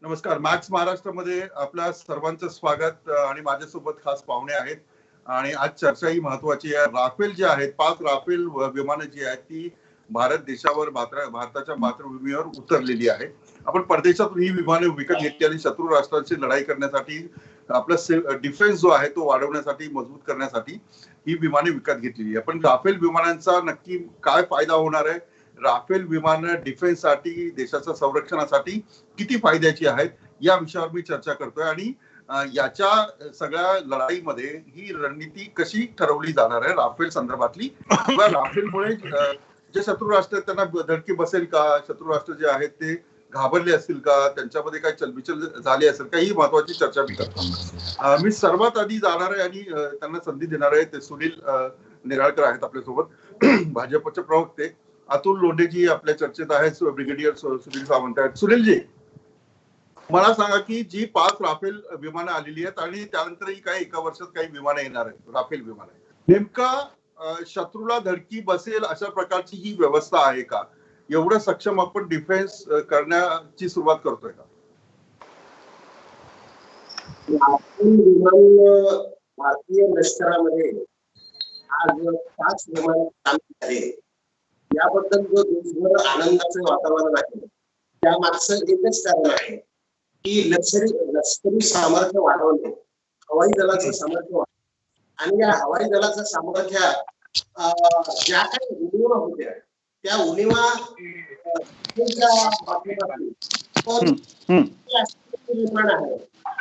नमस्कार. मॅक्स महाराष्ट्रामध्ये आपल्या सर्वांचं स्वागत आणि माझ्यासोबत खास पाहुणे आहेत आणि आज चर्चा ही महत्वाची आहे. राफेल जे आहेत, 5 राफेल विमानं जी आहेत ती भारत देशावर भारताच्या मातृभूमीवर उतरलेली आहे. आपण परदेशातून ही विमानं विकत घेतली आणि शत्रू राष्ट्रांची लढाई करण्यासाठी आपला डिफेन्स जो आहे तो वाढवण्यासाठी, मजबूत करण्यासाठी ही विमाने विकत घेतलेली आहे. पण राफेल विमानांचा नक्की काय फायदा होणार आहे? राफेल विमानं डिफेन्ससाठी, देशाच्या संरक्षणासाठी किती फायद्याची आहेत या विषयावर मी चर्चा करतोय आणि याच्या सगळ्या लढाईमध्ये ही रणनीती कशी ठरवली जाणार आहे राफेल संदर्भातली किंवा राफेलमुळे जे शत्रू राष्ट्र आहेत त्यांना धडकी बसेल का, शत्रू राष्ट्र जे आहेत ते घाबरले असतील का, त्यांच्यामध्ये काय चलबिचल झाली असेल का, ही महत्वाची चर्चा मी करतो. मी सर्वात आधी जाणार आहे आणि त्यांना संधी देणार आहे ते सुनील निराळकर आहेत आपल्यासोबत, भाजपचे प्रवक्ते. अतुल लोंढेजी आपल्या चर्चेत आहेत, ब्रिगेडियर सुनील सावंत आहेत. सुनीलजी, मला सांगा की जी 5 राफेल विमानं आलेली आहेत आणि त्यानंतरही काही एका वर्षात काही विमानं येणार आहेत, राफेल विमानं, नेमका शत्रूला धडकी बसेल अशा प्रकारची ही व्यवस्था आहे का? एवढं सक्षम आपण डिफेन्स करण्याची सुरुवात करतोय का? भारतीय लष्करामध्ये आज 5 विमान चालू आहे. याबद्दल जो देशभर आनंदाचं वातावरण आहे त्यामागचं एकच कारण आहे की लष्करी सामर्थ्य वाढवणे, हवाई दलाचं सामर्थ्य वाढवणे आणि या हवाई दलाचं सामर्थ्य ज्या काही उणीवा होत्या त्या उणीवा विमान आहे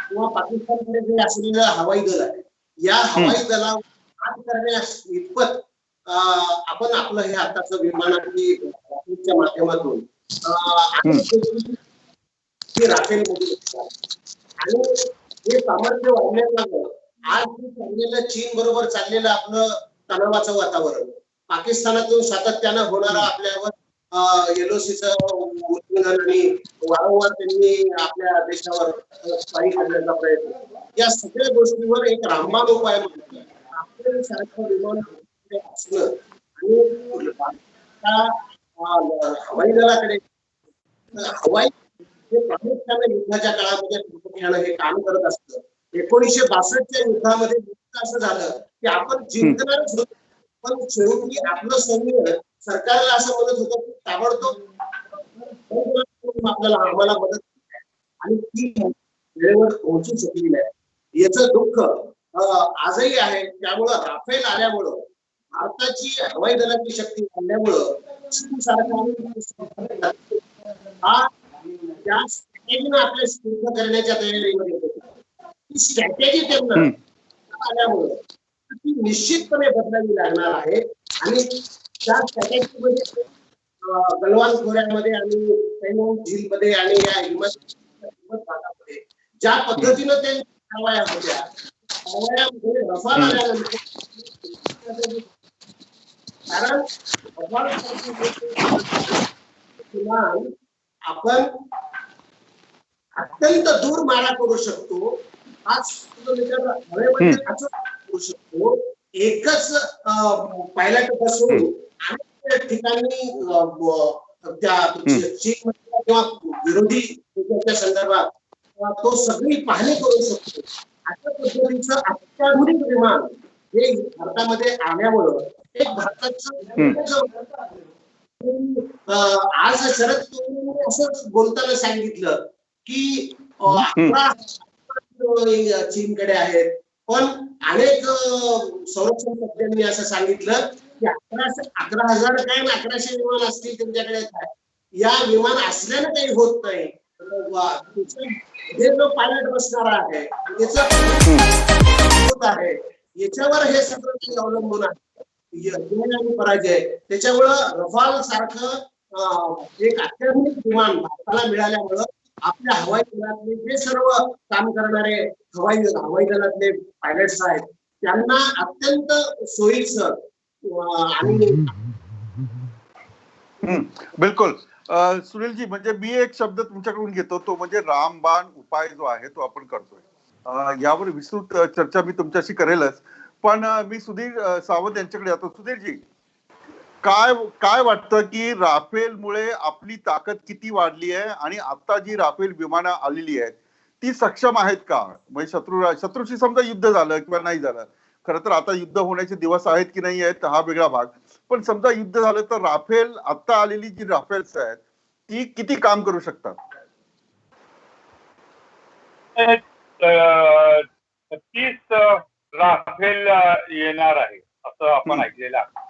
किंवा पाकिस्तानकडे जे असलेलं हवाई दल आहे, या हवाई दलावर मात करण्यास इतपत आपण आपलं हे आताचं विमानाच्या माध्यमातून राफेल आणि हे सामर्थ्य वाढण्याचं आज चाललेलं चीन बरोबर चाललेलं आपलं तणावाचं वातावरण, पाकिस्तानातून सातत्यानं होणारा आपल्यावर एलओसीचं उल्लंघन आणि वारंवार त्यांनी आपल्या देशावर स्पाई करण्याचा प्रयत्न, या सगळ्या गोष्टीवर एक रामबाण उपाय म्हणजे राफेल सारखं विमान असणं आणि हवाई दलाकडे हवाई हे प्रामुख्याने युद्धाच्या काळामध्ये प्रामुख्यानं हे काम करत असतं. 1962च्या युद्धामध्ये असं झालं की आपण जिंकणारच होतो, पण शेवटी आपलं सैन्य सरकारला असं म्हणत होतं की ताबडतोब आपल्याला आम्हाला मदत आणि ती वेळेवर पोहोचू शकली नाही. याचं दुःख आजही आहे. त्यामुळं राफेल आल्यामुळं भारताची हवाई दलाची शक्ती वाढल्यामुळं चीन सारखा हा त्या स्ट्रॅटेजीनं आपल्या युद्ध करण्याच्या तयारीमध्ये होती. स्ट्रॅटेजी त्यांना आल्यामुळं ती निश्चितपणे बदलावी लागणार आहे आणि त्या स्ट्रॅटेजीमध्ये गलवान खोऱ्यामध्ये आणि पैंगॉन्ग झीलमध्ये आणि या हिमत भागामध्ये ज्या पद्धतीनं ते कारवाया होत्या, कारवायामध्ये रफाल आल्यानंतर कारण आपण अत्यंत दूर मारा करू शकतो, 5 किलोमीटर हवेमध्ये करू शकतो, एकच पायलट बसून अनेक ठिकाणी त्या किंवा विरोधी देशाच्या संदर्भात तो सगळी पाहणी करू शकतो. अशा पद्धतीचं अत्याधुनिक विमान हे भारतामध्ये आल्यामुळं एक भारताचं आज शरद पवारांनी असं बोलताना सांगितलं की 11 चीनकडे आहेत, पण अनेक संरक्षण तज्ञांनी असं सांगितलं की 11,000 काय 1100 विमान असतील त्यांच्याकडे. या विमान असल्यानं काही होत नाही, हे जो पायलट बसणार आहे आहे याच्यावर हे सगळं काही अवलंबून आहे. पराजय त्याच्यामुळं रफाल सारखं एक अत्याधुनिक विमान भारताला मिळाल्यामुळं आपल्या हवाई दलातले जे सर्व काम करणारे हवाई दलातले पायलट्स आहेत त्यांना अत्यंत सोयीचं आणि बिलकुल. सुनीलजी, म्हणजे मी एक शब्द तुमच्याकडून घेतो, तो म्हणजे रामबाण उपाय जो आहे तो आपण करतोय. यावर विस्तृत चर्चा मी तुमच्याशी करेलच, पण मी सुधीर सावंत यांच्याकडे जातो. सुधीरजी, काय काय वाटतं की राफेलमुळे आपली ताकद किती वाढली आहे आणि आता जी राफेल विमानं आलेली आहेत ती सक्षम आहेत का? म्हणजे शत्रूशी समजा युद्ध झालं किंवा नाही झालं, खरं तर आता युद्ध होण्याचे दिवस आहेत की नाही आहेत हा वेगळा भाग, पण समजा युद्ध झालं तर राफेल आता आलेली जी राफेल्स आहेत ती किती काम करू शकतात? 30 राफेल येणार आहे असं आपण ऐकलेलं आहे.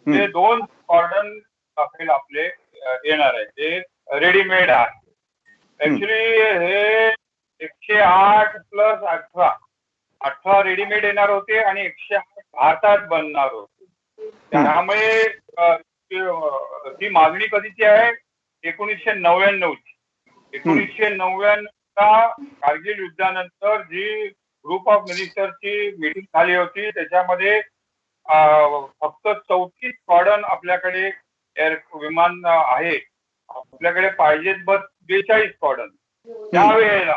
ते 2 स्क्वॉड्रन राफेल आपले येणार आहे, ते रेडीमेड आहे. ऍक्च्युली हे 108 प्लस 18 रेडीमेड येणार होते आणि 108 भारतात बनणार होते. त्यामुळे ती मागणी कधीची आहे? 1999 ची. 1999 कारगिल युद्धानंतर जी ग्रुप ऑफ मिनिस्टरची मीटिंग झाली होती त्याच्यामध्ये फक्त 34 स्क्वॉड्रन आपल्याकडे एअर विमान आहे. आपल्याकडे पाहिजेत 42 स्क्वॉड्रन त्यावेळेला.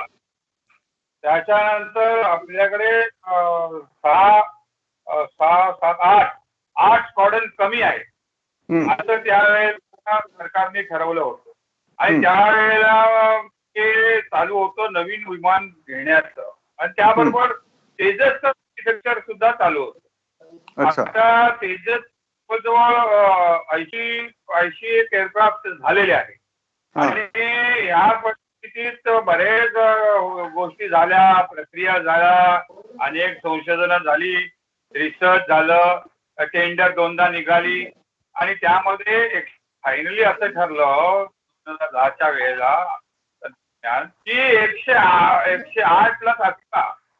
त्याच्यानंतर आपल्याकडे 8 स्क्वॉड्रन कमी आहे असं त्यावेळेला सरकारने ठरवलं होतं. आणि त्यावेळेला ते चालू होतं नवीन विमान घेण्याचं आणि त्याबरोबर तेजसचं मॅन्युफॅक्चर सुद्धा चालू होतं. आता तेजस जवळ 80 एअरक्राफ्ट झालेले आहेत आणि या परिस्थितीत बरेच गोष्टी झाल्या, प्रक्रिया झाल्या, अनेक संशोधनं झाली, रिसर्च झालं, टेंडर 2दा निघाली आणि त्यामध्ये फायनली असं ठरलं 2010च्या वेळेला की 108 प्लस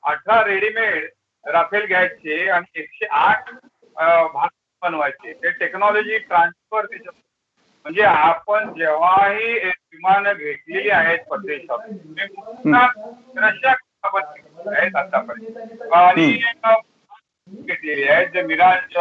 18 रेडीमेड राफेल घ्यायचे आणि 108 भारत बनवायचे. ते टेक्नॉलॉजी ट्रान्सफर त्याच्यात म्हणजे आपण जेव्हाही विमानं घेतलेली आहेत परदेशातून रशिया आहेत आतापर्यंत आणि घेतलेली आहेत जे मिराज.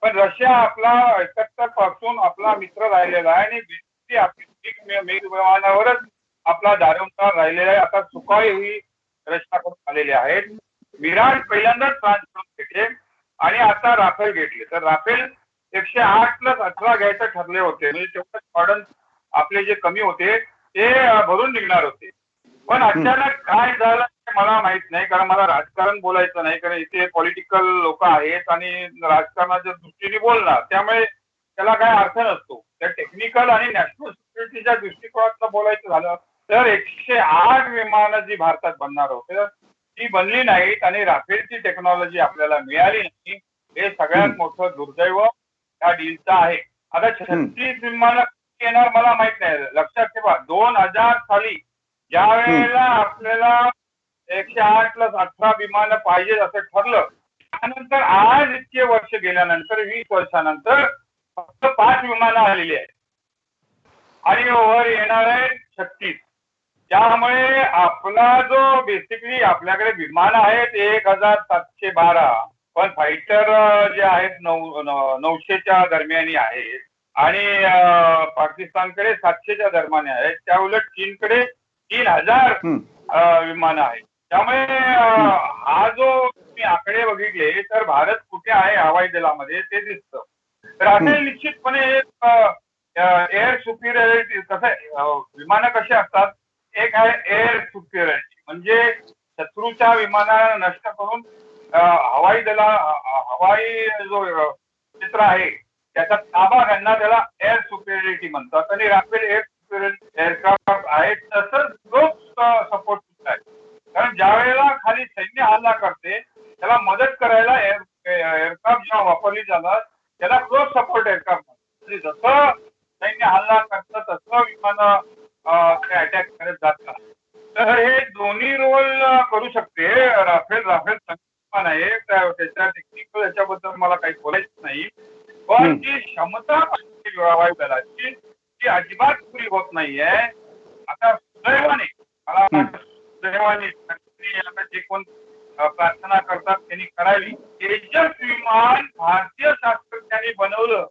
पण रशिया आपला 71 पासून आपला मित्र राहिलेला आहे आणि आपली विमानावरच आपला दारोमदार राहिलेला आहे. आता सुखाई ही रशियाकडून आलेले आहेत. मिराज पहिल्यांदाच ट्रान्सफर घेतले आणि आता राफेल घेतले. तर राफेल 108 प्लस 18 घ्यायचे ठरले होते. म्हणजे तेवढे स्क्वॉड्रन आपले जे कमी होते ते भरून निघणार होते. पण अचानक काय झालं मला माहित नाही, कारण मला राजकारण बोलायचं नाही, कारण इथे पॉलिटिकल लोक आहेत आणि राजकारणाच्या दृष्टीने बोलणार, त्यामुळे त्याला काय अर्थ नसतो. त्या टेक्निकल आणि नॅशनल सिक्युरिटीच्या दृष्टिकोनातून बोलायचं झालं तर 108 विमानं जी भारतात बनणार होते ती बनली नाहीत आणि राफेलची टेक्नॉलॉजी आपल्याला मिळाली नाही. हे सगळ्यात मोठं दुर्दैव या डीलचं आहे. आता 36 विमानं येणार मला माहित नाही. लक्षात ठेवा 2000 साली ज्या वेळेला आपल्याला 108 प्लस 18 विमानं पाहिजे असं ठरलं, त्यानंतर आज इतके वर्ष गेल्यानंतर 20 वर्षानंतर फक्त 5 विमानं आलेली आहेत आणि ओव्हर येणार आहे 36. त्यामुळे आपला जो बेसिकली आपल्याकडे विमान आहेत 1712, पण फायटर जे आहेत 900च्या दरम्यानी आहेत आणि पाकिस्तानकडे 700च्या दरम्यान आहेत. त्या उलट चीनकडे 3000 विमानं आहेत. त्यामुळे हा जो तुम्ही आकडे बघितले तर भारत कुठे आहे हवाई दलामध्ये ते दिसतं. राफेल निश्चितपणे एअर सुपिरियरिटी. कसं विमानं कशी असतात, एक आहे एअर सुपिरियरिटी म्हणजे शत्रूच्या विमानाला नष्ट करून हवाई जो क्षेत्र आहे त्याचा ताबा घ्यायला त्याला एअर सुपिरियरिटी म्हणतात आणि राफेल एअर सुपिरियरिटी एअरक्राफ्ट आहेत. तसंच ग्रोथ सपोर्ट सुद्धा आहे, कारण ज्या वेळेला खाली सैन्य हल्ला करते त्याला मदत करायला एअरक्राफ्ट जेव्हा वापरली जातात त्याला क्लोज सपोर्ट एअरक्राफ्ट म्हणजे जसं सैन्य हल्ला करतं तसं विमानं ते अटॅक करत जातात. तर हे दोन्ही रोल करू शकते राफेल. विमान आहे त्याच्या टेक्निकल याच्याबद्दल मला काही बोलायचं नाही, पण जी क्षमता हवाई दलाची ती अजिबात पुरी होत नाहीये. आता सुदैवाने आता जे कोण प्रार्थना करतात त्यांनी करावी. तेजस विमान भारतीय शास्त्रज्ञांनी बनवलं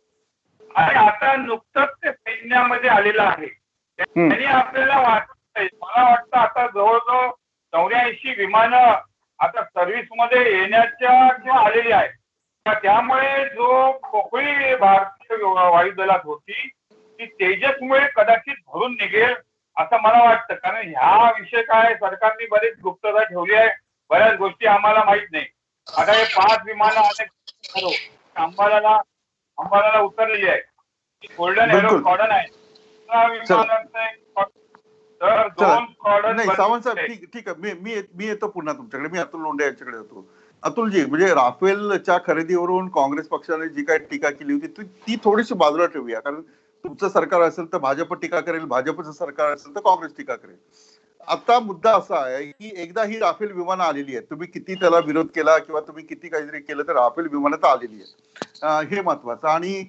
आणि आता नुकतंच ते सैन्यामध्ये आलेलं आहे. त्यांनी आपल्याला मला वाटतं आता जवळजवळ 84 विमानं आता सर्व्हिस मध्ये येण्याच्या किंवा आलेली आहेत. त्यामुळे जो पोकळी भारतीय वायुदलात होती ती तेजसमुळे कदाचित भरून निघेल असं मला वाटतं. कारण ह्या विषय काय सरकारने बरीच गुप्तता ठेवली आहे. बऱ्याच गोष्टी आम्हाला माहित नाही. आता हे 5 विमानं अनेक अंबालाला उतरलेली आहे. गोल्डन एरो बिलकुल. स्क्वॉड्रन आहे. तर 2 स्क्वॉड्रन नाही सावंत साहेब, ठीक आहे. मी येतो पुन्हा तुमच्याकडे. मी अतुल लोंढे यांच्याकडे येतो. अतुलजी, म्हणजे राफेलच्या खरेदीवरून काँग्रेस पक्षाने जी काही टीका केली होती ती थोडीशी बाजूला ठेवूया. कारण तुमचं सरकार असेल तर भाजप टीका करेल, भाजपचं सरकार असेल तर काँग्रेस टीका करेल. आता मुद्दा असा आहे की एकदा ही राफेल विमानं आलेली आहेत. तुम्ही किती त्याला विरोध केला किंवा तुम्ही किती काहीतरी केलं तर राफेल विमानं तर आलेली आहेत. हे महत्वाचं. आणि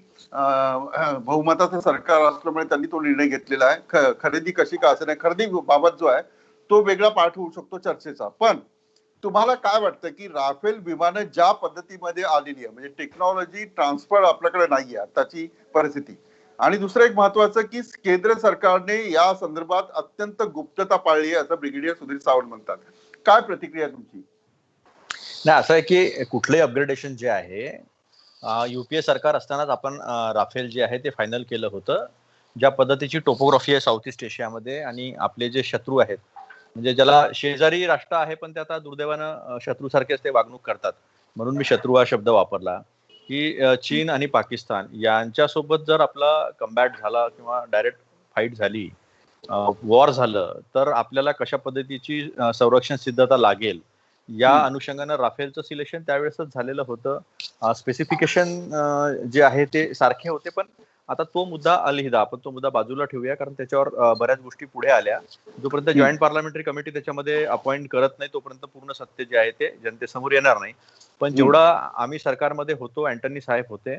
बहुमताचं सरकार असल्यामुळे त्यांनी तो निर्णय घेतलेला आहे. खरेदी कशी का असेल, खरेदी बाबत जो आहे तो वेगळा पार्ट होऊ शकतो चर्चेचा. पण तुम्हाला काय वाटतं की राफेल विमानं ज्या पद्धतीमध्ये आलेली आहे, म्हणजे टेक्नॉलॉजी ट्रान्सफर आपल्याकडे नाहीये आताची परिस्थिती. आणि दुसरं एक महत्वाचं की केंद्र सरकारने या संदर्भात अत्यंत गुप्तता पाळली आहे असं ब्रिगेडियर सुधीर सावंत म्हणतात. काय प्रतिक्रिया तुमची? नाही, असं आहे की कुठलंही अपग्रेडेशन जे आहे युपीए सरकार असतानाच आपण राफेल जे आहे ते फायनल केलं होतं. ज्या पद्धतीची टोपोग्राफी आहे साऊथ ईस्ट एशियामध्ये आणि आपले जे शत्रू आहेत, म्हणजे ज्याला शेजारी राष्ट्र आहे पण ते आता दुर्दैवानं शत्रूसारखेच ते वागणूक करतात, म्हणून मी शत्रू हा शब्द वापरला, की चीन आणि पाकिस्तान यांच्यासोबत जर आपला कम्बॅट झाला किंवा डायरेक्ट फाईट झाली, वॉर झालं, तर आपल्याला कशा पद्धतीची संरक्षण सिद्धता लागेल या अनुषंगानं राफेलचं सिलेक्शन त्यावेळेसच झालेलं होतं. स्पेसिफिकेशन जे आहे ते सारखे होते, पण आता तो मुद्दा अलहिदा, आपण तो मुद्दा बाजूला ठेवूया, कारण त्याच्यावर बऱ्याच गोष्टी पुढे आल्या. जोपर्यंत जॉईंट पार्लमेंटरी कमिटी त्याच्यामध्ये अपॉइंट करत नाही तोपर्यंत पूर्ण सत्य जे आहे ते जनतेसमोर येणार नाही. पण जेवढा आम्ही सरकारमध्ये होतो, अँटनी साहेब होते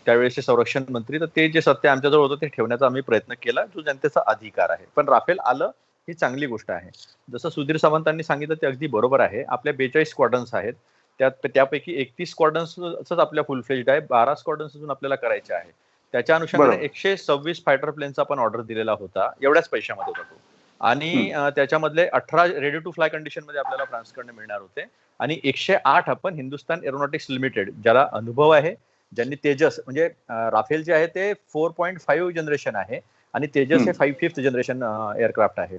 त्यावेळेसचे संरक्षण मंत्री, तर ते जे सत्य आमच्याजवळ होतं ते ठेवण्याचा आम्ही प्रयत्न केला, जो जनतेचा अधिकार आहे. पण राफेल आलं ही चांगली गोष्ट आहे. जसं सुधीर सावंतांनी सांगितलं ते अगदी बरोबर आहे. आपल्या 42 स्क्वॉड्रन्स आहेत, त्यापैकी 31 स्क्वॉड्रन्स आपल्या फुल फ्लेज्ड आहे, 12 स्क्वॉड्रन्स अजून आपल्याला करायचे आहे. त्याच्या अनुषंगाने 126 फायटर प्लेनचा आपण ऑर्डर दिलेला होता, एवढ्याच पैशामध्ये होता तो. आणि त्याच्यामधले 18 रेडी टू फ्लाय कंडिशन मध्ये आपल्याला फ्रान्सकडनं मिळणार होते आणि 108 आपण हिंदुस्तान एरोनॉटिक्स लिमिटेड, ज्याला अनुभव आहे, ज्यांनी तेजस, म्हणजे राफेल जे आहे ते 4.5 जनरेशन आहे आणि तेजस हे 5th जनरेशन एअरक्राफ्ट आहे,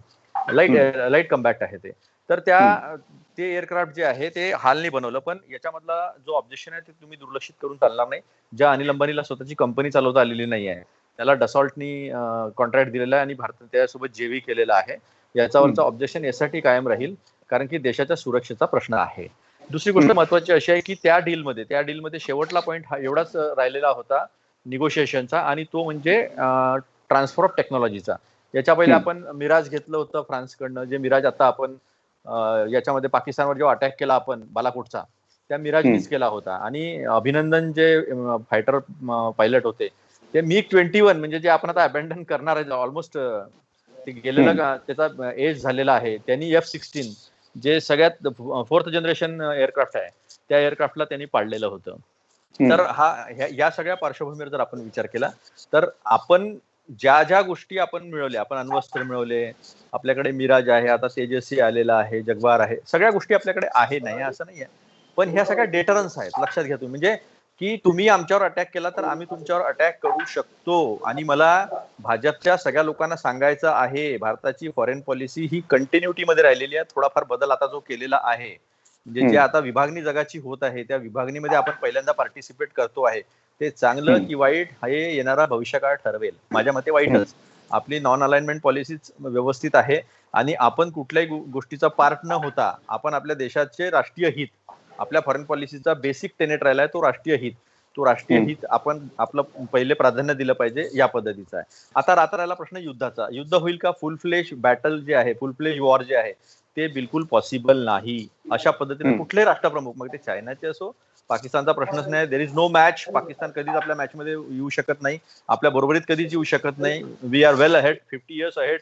लाईट कम्बॅक्ट आहे ते. तर ते एअरक्राफ्ट जे आहे ते हालनी बनवलं. पण याच्यामधला जो ऑब्जेक्शन आहे ते तुम्ही दुर्लक्षित करून चालणार नाही. ज्या अनिल अंबानीला स्वतःची कंपनी चालवता आलेली नाही आहे, त्याला डसॉल्टनी कॉन्ट्रॅक्ट दिलेला आहे आणि भारत त्यासोबत जेवी केलेला आहे. याच्यावरचं ऑब्जेक्शन यासाठी कायम राहील, कारण की देशाच्या सुरक्षेचा प्रश्न आहे. दुसरी गोष्ट महत्वाची अशी आहे की त्या डीलमध्ये शेवटला पॉईंट हा एवढाच राहिलेला होता निगोशिएशनचा, आणि तो म्हणजे ट्रान्सफर ऑफ टेक्नॉलॉजीचा. याच्या पहिले आपण मिराज घेतलं होतं फ्रान्सकडनं, जे मिराज आता आपण याच्यामध्ये पाकिस्तानवर जेव्हा अटॅक केला आपण बालाकोटचा, त्या मिराजनीच केला होता. आणि अभिनंदन जे फायटर पायलट होते ते MiG-21, म्हणजे जे आपण आता अबॅन्डन करणार आहे, ऑलमोस्ट ते गेलेलं, त्याचा एज झालेला आहे, त्यांनी F-16 जे सगळ्यात 4th जनरेशन एअरक्राफ्ट आहे त्या एअरक्राफ्टला त्यांनी पाडलेलं होतं. तर या सगळ्या पार्श्वभूमीवर जर आपण विचार केला तर आपण ज्या गोष्टी आपण मिळवल्या, आपण अण्वस्त्र मिळवले, आपल्याकडे मिराज आहे, आता तेजस्वी आलेला आहे, जगवार आहे, सगळ्या गोष्टी आपल्याकडे आहे, नाही असं नाहीये. पण ह्या सगळ्या डेटरन्स आहेत, लक्षात घ्या तुम्ही. म्हणजे की तुम्ही आमच्यावर अटॅक केला तर आम्ही तुमच्यावर अटॅक करू शकतो. आणि मला भाजपच्या सगळ्या लोकांना सांगायचं आहे, भारताची फॉरेन पॉलिसी ही कंटिन्युटी मध्ये राहिलेली आहे. थोडाफार बदल आता जो केलेला आहे, म्हणजे जे आता विभागणी जगाची होत आहे, त्या विभागणीमध्ये आपण पहिल्यांदा पार्टिसिपेट करतो आहे, ते चांगलं की वाईट हे येणारा भविष्यकाळ ठरवेल. माझ्या मते वाईटच. आपली नॉन अलाइनमेंट पॉलिसीच व्यवस्थित आहे आणि आपण कुठल्याही गोष्टीचा पार्ट न होता आपण आपल्या देशाचे राष्ट्रीय हित, आपल्या फॉरेन पॉलिसीचा बेसिक टेनेट राहिलाय तो राष्ट्रीय हित. तो राष्ट्रीय हित आपण आपलं पहिले प्राधान्य दिलं पाहिजे, या पद्धतीचा आहे. आता राहिला प्रश्न युद्धाचा. युद्ध होईल का? फुल फ्लेज बॅटल जे आहे, फुल फ्लेज वॉर जे आहे ते बिलकुल पॉसिबल नाही. अशा पद्धतीने कुठले राष्ट्रप्रमुख, मग ते चायनाचे असो, पाकिस्तानचा प्रश्नच नाही. There is no match. Pakistan कधीच आपल्या मॅच मध्ये येऊ शकत नाही, आपल्या बरोबरीत कधीच येऊ शकत नाही. We are well ahead, 50 years ahead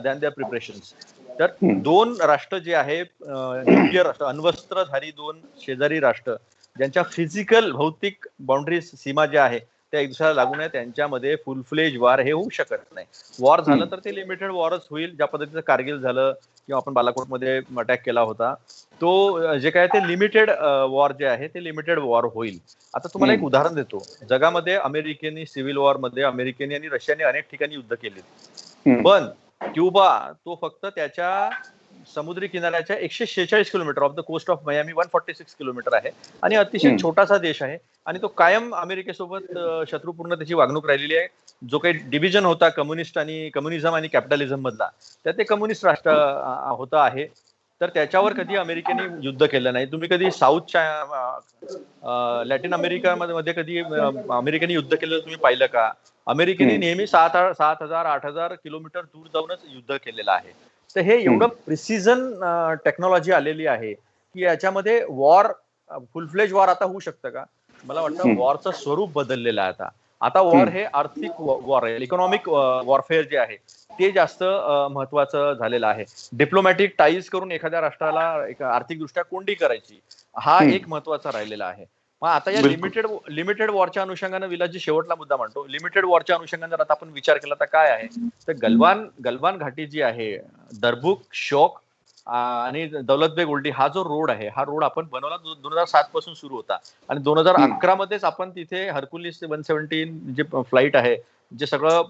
than their preparations. तर दोन राष्ट्र जे आहे, न्यूक्लिअर राष्ट्र, अण्वस्त्रधारी दोन शेजारी राष्ट्र, ज्यांच्या फिजिकल भौतिक बाउंड्रीज, सीमा ज्या आहे त्या एक दुसऱ्याला लागू नये, त्यांच्यामध्ये फुल फ्लेज वॉर हे होऊ शकत नाही. वॉर झालं तर ते लिमिटेड वॉरच होईल. ज्या पद्धतीचं कारगिल झालं किंवा आपण बालाकोटमध्ये अटॅक केला होता, तो जे काय ते लिमिटेड वॉर जे आहे ते लिमिटेड वॉर होईल. आता तुम्हाला एक उदाहरण देतो. जगामध्ये अमेरिकेने सिव्हिल वॉर मध्ये अमेरिकेने आणि रशियाने अनेक ठिकाणी युद्ध केले, पण क्युबा तो फक्त त्याच्या समुद्री किनाऱ्याच्या 146 kilometre off the coast of Miami 146 kilometre आहे आणि अतिशय छोटासा देश आहे आणि तो कायम अमेरिकेसोबत शत्रुपूर्ण त्याची वागणूक राहिलेली आहे. जो काही डिव्हिजन होता कम्युनिझम आणि कॅपिटलिझम मधला, त्यात ते कम्युनिस्ट राष्ट्र होता आहे. तर त्याच्यावर कधी अमेरिकेने युद्ध केलं नाही. तुम्ही कधी लॅटिन अमेरिकामध्ये कधी अमेरिकेने युद्ध केलं तुम्ही पाहिलं का? अमेरिकेने नेहमी 7,000 8,000 किलोमीटर दूर जाऊनच युद्ध केलेलं आहे. तर हे एवढं प्रिसिजन टेक्नॉलॉजी आलेली आहे की याच्यामध्ये वॉर, फुल फ्लेज वॉर आता होऊ शकतं का? मला वाटतं वॉरचं स्वरूप बदललेलं आहे. आता वॉर हे आर्थिक वॉर आहे, इकॉनॉमिक वॉरफेअर जे आहे ते जास्त महत्वाचं झालेलं आहे. डिप्लोमॅटिक टाईज करून एखाद्या राष्ट्राला आर्थिकदृष्ट्या कोंडी करायची, हा एक महत्वाचा राहिलेला आहे. मग आता या लिमिटेड वॉरच्या अनुषंगाने विलासजी शेवटला मुद्दा म्हणतो, लिमिटेड वॉरच्या अनुषंगाने जर आता आपण विचार केला तर काय आहे, तर गलवान घाटी जी आहे, दरबुक, शोक आणि दौलत बेग ओल्डी हा जो रोड आहे, हा रोड आपण बनवला 2007 पासून सुरू होता आणि 2011 मध्येच आपण तिथे हरकुलिस 117 जे फ्लाईट आहे, जे सगळं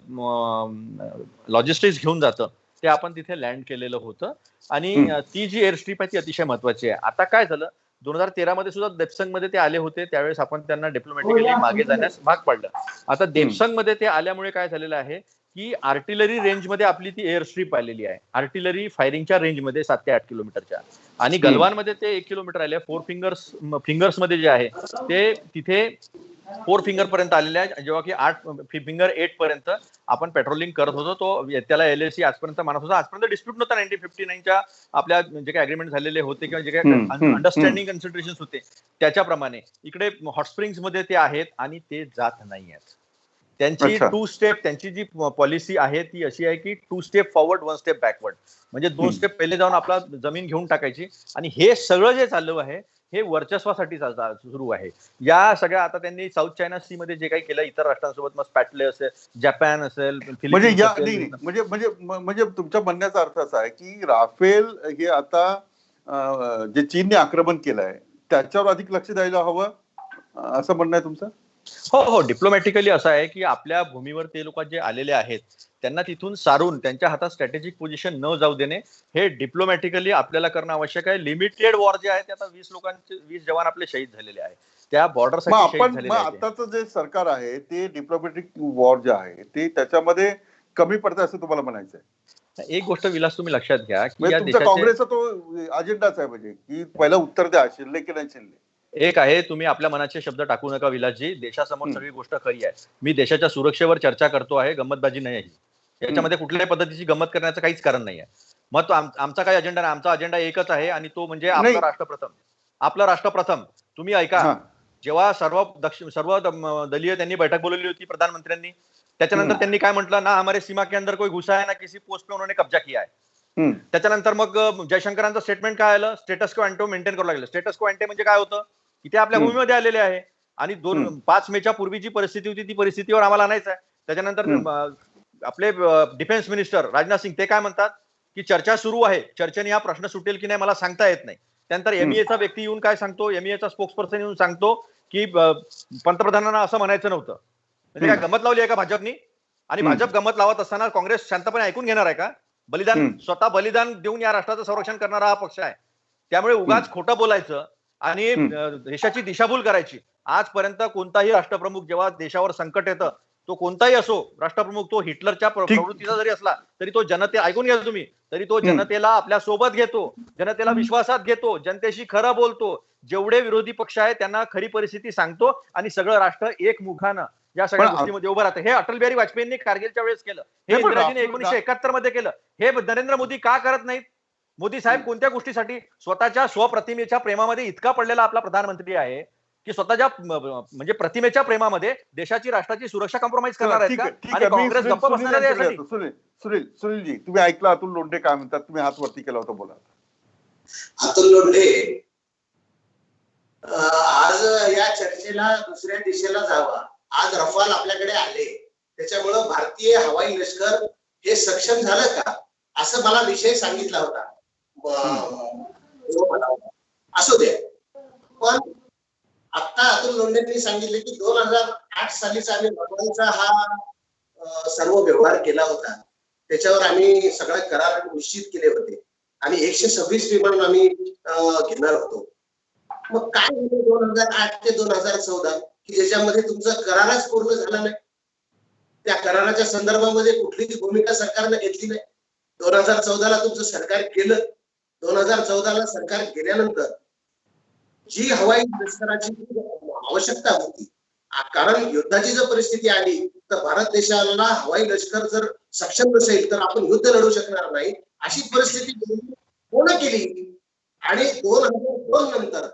लॉजिस्टिक्स घेऊन जातं, ते आपण तिथे लँड केलेलं होतं आणि ती जी एअर स्ट्रीप आहे ती अतिशय महत्वाची आहे. आता काय झालं, 2013 मध्ये सुद्धा देपसंग मध्ये ते आले होते, त्यावेळेस आपण त्यांना डिप्लोमॅटिकली मागे जाण्यास भाग पाडलं. आता देपसंग मध्ये ते आल्यामुळे काय झालेलं आहे की आर्टिलरी रेंजमध्ये आपली ती एअर स्ट्रीप आलेली आहे, आर्टिलरी फायरिंगच्या रेंजमध्ये 7 ते 8 किलोमीटरच्या, आणि गलवानमध्ये ते 1 किलोमीटर आले. 4 फिंगर्स मध्ये जे आहे ते तिथे 4 फिंगर पर्यंत आलेले आहे, जेव्हा की 8 फिंगर 8 पर्यंत आपण पेट्रोलिंग करत होतो. तो त्याला LAC आजपर्यंत मानत होता. आजपर्यंत डिस्प्यूट नव्हता 1959च्या आपल्या जे काही अग्रीमेंट झालेले होते किंवा जे काही अंडरस्टँडिंग कन्सिडरेशन होते त्याच्याप्रमाणे इकडे हॉट स्प्रिंग्स मध्ये ते आहेत आणि ते जात नाही आहेत. त्यांची त्यांची जी पॉलिसी आहे ती अशी आहे की 2 स्टेप फॉरवर्ड 1 स्टेप बॅकवर्ड, म्हणजे 2 स्टेप पहिले जाऊन आपला जमीन घेऊन टाकायची. आणि हे सगळं जे चालू आहे हे वर्चस्वासाठी सुरू आहे. या सगळ्या आता त्यांनी साऊथ चायना सी मध्ये जे काही केलं इतर राष्ट्रांसोबत, मग स्पॅटले असेल, जपान असेल, म्हणजे तुमच्या म्हणण्याचा अर्थ असा आहे की राफेल हे आता जे चीनने आक्रमण केलंय त्याच्यावर अधिक लक्ष द्यायला हवं असं म्हणणं आहे तुमचं? हो, डिप्लोमॅटिकली असं आहे की आपल्या भूमीवर ते लोक जे आलेले आहेत त्यांना तिथून सारून त्यांच्या हातात स्ट्रॅटेजिक पोझिशन न जाऊ देणे, हे डिप्लोमॅटिकली आपल्याला करणं आवश्यक आहे. लिमिटेड वॉर जे आहे ते आता 20 जवान आपले शहीद झालेले आहेत त्या बॉर्डरसाठी शहीद झालेले आहेत. आताचं जे सरकार आहे ते डिप्लोमॅटिक वॉर जे आहे ते त्याच्यामध्ये कमी पडतं असं तुम्हाला म्हणायचं आहे? एक गोष्ट विलास तुम्ही लक्षात घ्या की काँग्रेसचा तो अजेंडाच आहे, म्हणजे की पहिला उत्तर द्या, शिरले की नाही शिरले. एक आहे, तुम्ही आपल्या मनाचे शब्द टाकू नका विलासजी, देशासमोर सगळी गोष्ट खरी आहे. मी देशाच्या सुरक्षेवर चर्चा करतो आहे, गंमतबाजी नाही आहे. याच्यामध्ये कुठल्याही पद्धतीची गंमत करण्याचं काहीच कारण नाही आहे. मग तो आमचा काही अजेंडा नाही, आमचा अजेंडा एकच आहे आणि तो म्हणजे आपलं राष्ट्र प्रथम. तुम्ही ऐका, जेव्हा सर्व दलीय त्यांनी बैठक बोलवली होती प्रधानमंत्र्यांनी, त्याच्यानंतर त्यांनी काय म्हटलं ना, हमारे सीमा के अंदर कोई घुसा है ना किसी पोस्ट पे उन्होंने कब्जा किया है. त्याच्यानंतर मग जयशंकरांचं स्टेटमेंट काय आलं, स्टेटस को अँटे मेंटेन करावं लागलं. स्टेटस को अँटे म्हणजे काय होतं, की ते आपल्या भूमीमध्ये आलेले आहे आणि 5 मेच्या पूर्वी जी परिस्थिती होती ती परिस्थितीवर आम्हाला आणायचं आहे. त्याच्यानंतर आपले डिफेन्स मिनिस्टर राजनाथ सिंग ते काय म्हणतात की चर्चा सुरू आहे, चर्चेने हा प्रश्न सुटेल की नाही मला सांगता येत नाही. त्यानंतर MEAचा व्यक्ती येऊन काय सांगतो, MEAचा स्पोक्सपर्सन येऊन सांगतो की पंतप्रधानांना असं म्हणायचं नव्हतं. म्हणजे काय गमत लावली आहे का भाजपनी? आणि भाजप गमत लावत असताना काँग्रेस शांतपणे ऐकून घेणार आहे का? स्वतः बलिदान देऊन या राष्ट्राचं संरक्षण करणारा हा पक्ष आहे. त्यामुळे उगाच खोटं बोलायचं आणि देशाची दिशाभूल करायची. आजपर्यंत कोणताही राष्ट्रप्रमुख जेव्हा देशावर संकट येतं, तो कोणताही असो राष्ट्रप्रमुख, तो हिटलरच्या प्रवृत्तीचा जरी असला तरी तो ऐकून घ्या तुम्ही, तरी तो जनतेला आपल्या सोबत घेतो, जनतेला विश्वासात घेतो, जनतेशी खरं बोलतो, जेवढे विरोधी पक्ष आहेत त्यांना खरी परिस्थिती सांगतो आणि सगळं राष्ट्र एकमुखानं या सगळ्या गोष्टीमध्ये उभं राहतं. हे अटल बिहारी वाजपेयींनी कारगिलच्या वेळेस केलं, हे इंदिराजीने 1971 मध्ये केलं. हे नरेंद्र मोदी का करत नाहीत? मोदी साहेब कोणत्या गोष्टीसाठी? स्वतःच्या स्वप्रतिमेच्या प्रेमामध्ये इतका पडलेला आपला प्रधानमंत्री आहे की स्वतःच्या म्हणजे प्रतिमेच्या प्रेमामध्ये देशाची राष्ट्राची सुरक्षा कॉम्प्रोमाइज करणार आहेत का? आणि काँग्रेस गप्प बसणार आहे यासाठी? सुनीलजी, तुम्ही ऐकलं अतुल लोंढे काय म्हणतात? तुम्ही हात वरती केला होता, बोला. अतुल लोंढे आज या चर्चेला दुसऱ्या दिशेला जावा आज रफाल आपल्याकडे आले त्याच्यामुळं भारतीय हवाई लष्कर हे सक्षम झालं का असं मला विषय सांगितला होता. असू दे, पण आता अतुल लोंढेंनी सांगितले की 2008 सालीचा आम्ही रफालचा हा सर्व व्यवहार केला होता. त्याच्यावर आम्ही सगळे करार निश्चित केले होते आणि 126 विमान आम्ही घेणार होतो. मग काय झालं 2008 ते 2014 की ज्याच्यामध्ये तुमचा करारच पूर्ण झाला नाही. त्या कराराच्या संदर्भामध्ये कुठलीच भूमिका सरकारने घेतली नाही. 2014ला तुमचं सरकार गेलं. 2014ला सरकार गेल्यानंतर जी हवाई लष्कराची आवश्यकता होती, कारण युद्धाची जर परिस्थिती आली तर भारत देशाला हवाई लष्कर जर सक्षम नसेल तर आपण युद्ध लढू शकणार नाही. अशी परिस्थिती पूर्ण केली आणि 2002 नंतर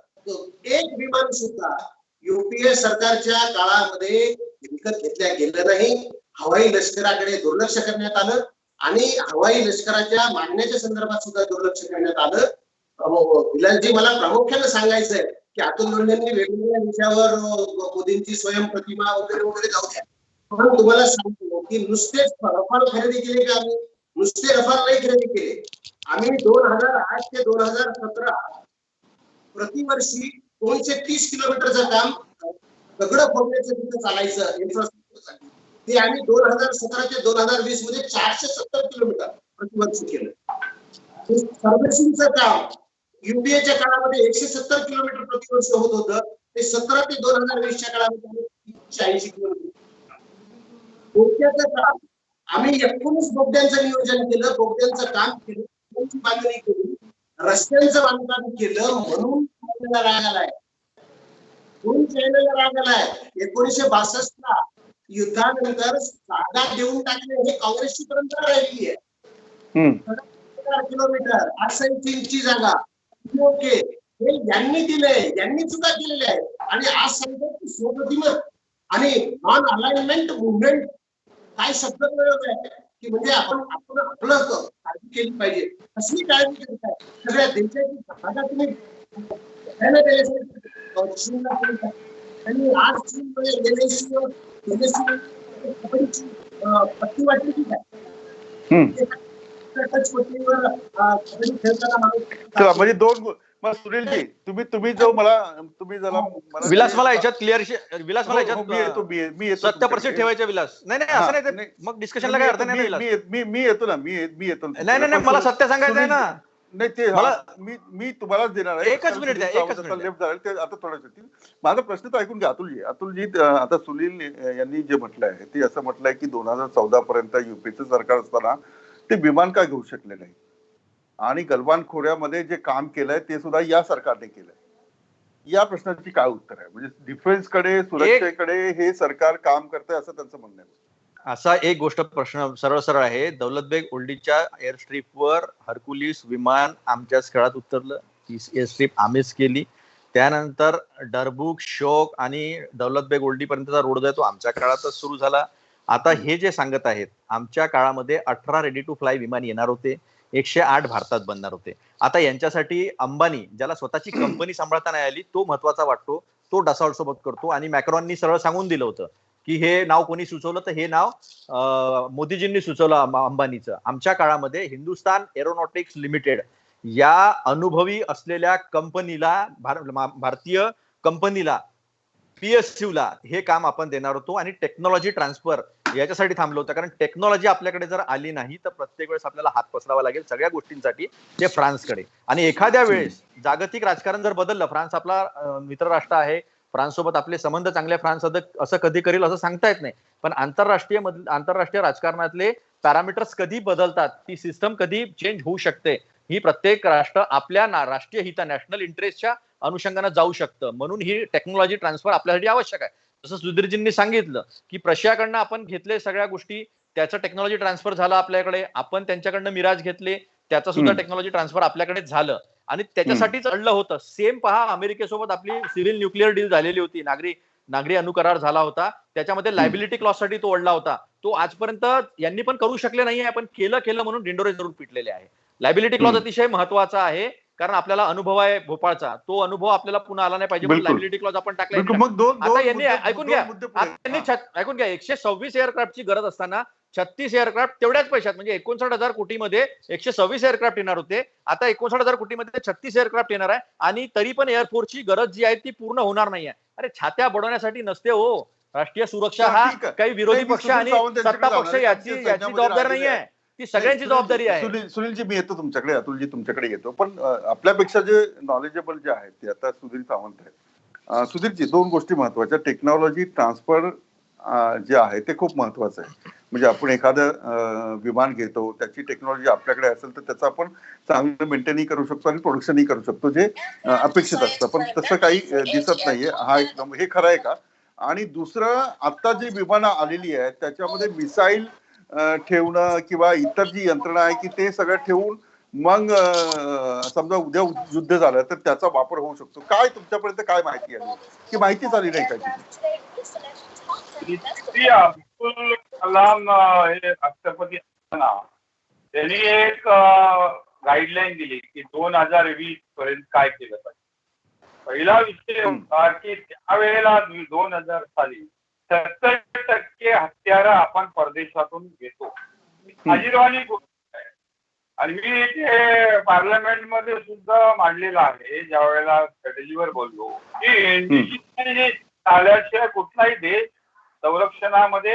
एक विमान सुद्धा युपीए सरकारच्या काळामध्ये विकत घेतल्या गेलं नाही. हवाई लष्कराकडे दुर्लक्ष करण्यात आलं आणि हवाई लष्कराच्या मागण्याच्या संदर्भात सुद्धा दुर्लक्ष करण्यात आलं. विलासजी, मला प्रामुख्याने सांगायचंय की अतुल लोंढेंनी वेगवेगळ्या विषयावर मोदींची स्वयंप्रतिमा वगैरे वगैरे जाऊ द्या, पण तुम्हाला सांगतो की नुसतेच रफाल खरेदी केले का आम्ही? नुसते रफाल नाही खरेदी केले. आम्ही 2008 ते 2017 प्रतिवर्षी 230 किलोमीटरचं काम दगड फोडण्याचं तिथं चालायचं इन्फ्रास्ट्रक्चर, ते आम्ही 2017 ते 2020 मध्ये 470 किलोमीटर प्रतिवर्षी केलं. सर्व्हिसिंगचं काम युपीएच्या काळामध्ये 170 किलोमीटर प्रतिवर्ष होत होतं, ते 17 ते 2020च्या काळामध्ये 380 किलोमीटर. बोगद्याचं काम आम्ही 19 बोगद्यांचं नियोजन केलं, बोगद्यांचं काम केलं, बांधणी केली, रस्त्यांचं बांधकाम केलं, म्हणून राग आलाय. 1962 ला युद्धानंतर जागा देऊन टाकणे हे काँग्रेसची परंपरा राहिली आहे. किलोमीटर 8 इंची जागा हे यांनी दिलंय, यांनी चुका केलेल्या आहेत. आणि आज सांगतात की स्वप्रतिमा आणि नॉन अलाइनमेंट मुवमेंट काय शब्द प्रयोग आहे की म्हणजे आपण आपलं काळजी केली पाहिजे. कसली काळजी करताय? सगळ्या देशाची जागा तुम्ही आणि आज पट्टी वाटली की काय? म्हणजे दोन सुनीलजी, तुम्ही जो तुम्ही जरा विलास, मला याच्यात क्लिअर, विलास मला याच्यात मी 70% ठेवायचं विलास. नाही असं नाही, मग डिस्कशनला काय अर्थ नाही. मी येतो ना, मी येतो. नाही मला सत्य सांगायचं आहे ना. नाही ते मी तुम्हालाच देणार आहे. एकच मिनिट द्या. आता थोडं माझा प्रश्न तर ऐकून घ्या अतुलजी. आता सुनील यांनी जे म्हटलं आहे ते असं म्हटलंय की 2014 पर्यंत युपीचं सरकार असताना ते विमान का घेऊ शकले नाही आणि गलवान खोऱ्यामध्ये जे काम केलंय ते सुद्धा या सरकारने केलंय. या प्रश्नाची काय उत्तर आहे? म्हणजे डिफेन्स कडे, सुरक्षेकडे हे सरकार काम करतंय असं त्यांचं म्हणणं आहे. असा एक गोष्ट प्रश्न सरळ आहे. दौलत बेग ओल्डीच्या एअर स्ट्रीपवर हरकुलिस विमान आमच्याच काळात उतरलं. ही एअर स्ट्रीप आम्हीच केली. त्यानंतर डरबुक, शोक आणि दौलत बेग ओल्डी पर्यंतचा रोड जो आहे तो आमच्या काळातच सुरू झाला. आता हे जे सांगत आहेत, आमच्या काळामध्ये 18 रेडी टू फ्लाय विमान येणार होते, 108 भारतात बनणार होते. आता यांच्यासाठी अंबानी, ज्याला स्वतःची कंपनी सांभाळता नाही आली, तो महत्वाचा वाटतो, तो डसाल्ट सोबत करतो. आणि मॅक्रॉननी सरळ सांगून दिलं होतं की हे नाव कोणी सुचवलं, तर हे नाव मोदीजींनी सुचवलं अंबानीचं. आमच्या काळामध्ये हिंदुस्तान एरोनॉटिक्स लिमिटेड या अनुभवी असलेल्या कंपनीला, भारतीय कंपनीला, PSUला हे काम आपण देणार होतो. आणि टेक्नॉलॉजी ट्रान्सफर याच्यासाठी थांबलो होतं, कारण टेक्नॉलॉजी आपल्याकडे जर आली नाही तर प्रत्येक वेळेस आपल्याला हात पसरावा लागेल सगळ्या गोष्टींसाठी, ते फ्रान्सकडे. आणि एखाद्या वेळेस जागतिक राजकारण जर बदललं, फ्रान्स आपला मित्र राष्ट्र आहे, फ्रान्स सोबत आपले संबंध चांगले, फ्रान्स असं कधी करेल असं सांगता येत नाही. पण आंतरराष्ट्रीय राजकारणातले पॅरामीटर्स कधी बदलतात, ती सिस्टम कधी चेंज होऊ शकते, ही प्रत्येक राष्ट्र आपल्या राष्ट्रीय हित, नॅशनल इंटरेस्टच्या अनुषंगाने जाऊ शकतं. म्हणून ही टेक्नॉलॉजी ट्रान्सफर आपल्यासाठी आवश्यक आहे. जसं सुधीरजींनी सांगितलं की प्रशियाकडनं आपण घेतले सगळ्या गोष्टी, त्याचं टेक्नॉलॉजी ट्रान्सफर झालं आपल्याकडे. आपण त्यांच्याकडनं मिराज घेतले, त्याचं सुद्धा टेक्नॉलॉजी ट्रान्सफर आपल्याकडे झालं. आणि त्याच्यासाठीच अडलं होतं. सेम पहा, अमेरिकेसोबत आपली सिव्हिल न्यूक्लिअर डील झालेली होती, नागरी अणुकरार झाला होता, त्याच्यामध्ये लायबिलिटी क्लॉज साठी तो अडला होता. तो आजपर्यंत यांनी पण करू शकले नाहीये, पण केलं म्हणून डिंडोरे जरूर पिटलेले आहे. लायबिलिटी क्लॉज अतिशय महत्वाचा आहे. कारण आपल्याला अनुभव आहे भोपाळचा, तो अनुभव आपल्याला पुन्हा आला नाही पाहिजे म्हणून बिलकुल. लायबिलिटी क्लॉज आपण टाकला. बिलकुल. मग आता यांनी ऐकून घ्या, मुद्दे यांनी ऐकून घ्या, 126 एअरक्राफ्टची गरज असताना 36 एअरक्राफ्ट तेवढ्याच पैशात म्हणजे 59,000 कोटीमध्ये 126 एअरक्राफ्ट येणार होते. आता 59,000 कोटीमध्ये 36 एअरक्राफ्ट येणार आहे आणि तरी पण एअरफोर्सची गरज जी आहे ती पूर्ण होणार नाहीये. अरे छात्या बडवण्यासाठी नसते हो. राष्ट्रीय सुरक्षा हा काही विरोधी पक्ष आणि सत्ता पक्ष याची जबाबदारी नाही आहे, ती सगळ्यांची जबाबदारी आहे. सुनीलजी, मी येतो तुमच्याकडे, अतुलजी तुमच्याकडे येतो, पण आपल्यापेक्षा जे नॉलेजेबल जे आहेत ते आता सुधीर सावंत आहेत. सुधीरजी, दोन गोष्टी महत्वाच्या. टेक्नॉलॉजी ट्रान्सफर जे आहे ते खूप महत्वाचं आहे. म्हणजे आपण एखादं विमान घेतो, त्याची टेक्नॉलॉजी आपल्याकडे असेल तर त्याचं आपण चांगलं मेंटेनही करू शकतो आणि प्रोडक्शनही करू शकतो, जे अपेक्षित असतं. पण तसं काही दिसत नाहीये. हा एक, हे खरं आहे का? आणि दुसरं, आता जी विमानं आलेली आहेत त्याच्यामध्ये मिसाईल ठेवणं किंवा इतर जी यंत्रणा आहे की ते सगळं ठेवून मग समजा उद्या युद्ध झालं तर त्याचा वापर होऊ शकतो. काय तुमच्यापर्यंत काय माहिती आली की माहितीच आली नाही काय? अब्दुल कलाम हे राष्ट्रपती असताना त्यांनी एक गाईडलाईन दिली की 2020 पर्यंत काय केलं पाहिजे. पहिला विषय होता की त्यावेळेला 2000 साली 70% हत्यारं आपण परदेशातून घेतो. लाजिरवाणी गोष्ट आहे आणि मी ते पार्लमेंटमध्ये सुद्धा मांडलेलं आहे ज्या वेळेला स्ट्रॅटेजीवर बोललो की झाल्याशिवाय कुठलाही देश संरक्षणामध्ये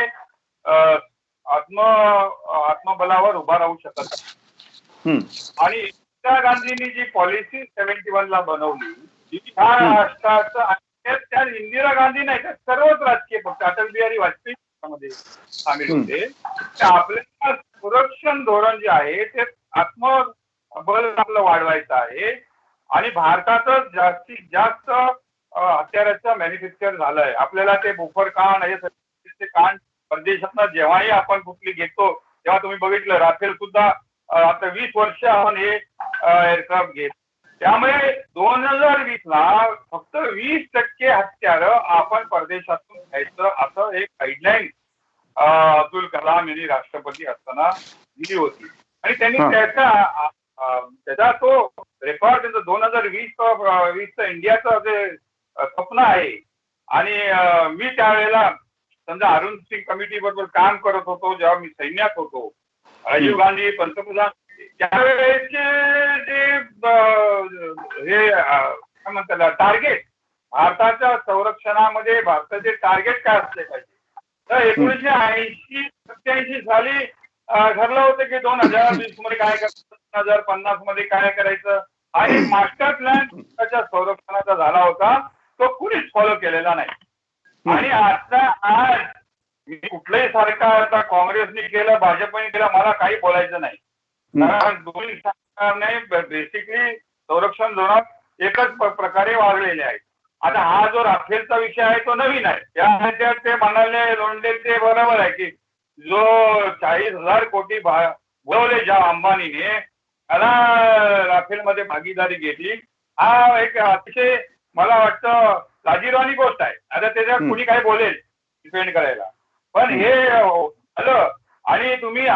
आत्मबलावर उभा राहू शकत नाही. आणि इंदिरा गांधींनी जी पॉलिसी 71 ला बनवली ह्या राष्ट्राचं, त्या इंदिरा गांधी नाही तर सर्वच राजकीय पक्ष, अटल बिहारी वाजपेयी मध्ये सामील होते. आपल्याला संरक्षण धोरण जे आहे ते आत्मबल आपलं वाढवायचं आहे आणि भारतातच जास्तीत जास्त हत्याराचं मॅन्युफॅक्चर झालंय. आपल्याला ते बोफरकान हे कान परदेशातनं जेव्हाही आपण कुठली घेतो तेव्हा तुम्ही बघितलं राफेल सुद्धा आता 20 वर्ष आपण हे एअरक्राफ्ट घेत. त्यामुळे 2020 ला फक्त 20% हत्यारं आपण परदेशातून घ्यायचं असं एक गाईडलाईन अब्दुल कलाम यांनी राष्ट्रपती असताना दिली होती आणि त्यांनी त्याचा तो रेकॉर्ड 2020 इंडियाचं जे स्वप्न आहे. आणि मी त्यावेळेला समजा अरुण सिंग कमिटी बरोबर काम करत होतो जेव्हा मी सैन्यात होतो. राजीव गांधी पंतप्रधान त्यावेळेचे जे हे काय म्हणतात टार्गेट भारताच्या संरक्षणामध्ये भारताचे टार्गेट काय असले पाहिजे तर 1980-87 साली ठरलं होतं की 2020 मध्ये काय करायचं, 2050 मध्ये काय करायचं आणि मास्टर प्लॅन भारताच्या संरक्षणाचा झाला होता तो कुणीच फॉलो केलेला नाही. आणि आता आज मी कुठलंही सरकार आता काँग्रेसने केलं भाजपने केलं मला काही बोलायचं नाही. कारण दोन्ही सरकारने बेसिकली संरक्षण धोरणात एकच प्रकारे वागलेले आहेत. आता हा जो राफेलचा विषय आहे तो नवीन आहे. त्यानंतर ते म्हणाले लोंढे ते बरोबर आहे की जो 40,000 कोटी बोलवले ज्या अंबानीने त्याला राफेलमध्ये भागीदारी घेतली हा एक अतिशय मला वाटतं लाजिरवाणी गोष्ट आहे. आता त्याच्यात कुणी काय बोलेल डिपेंड करायला पण हे झालं आणि तुम्ही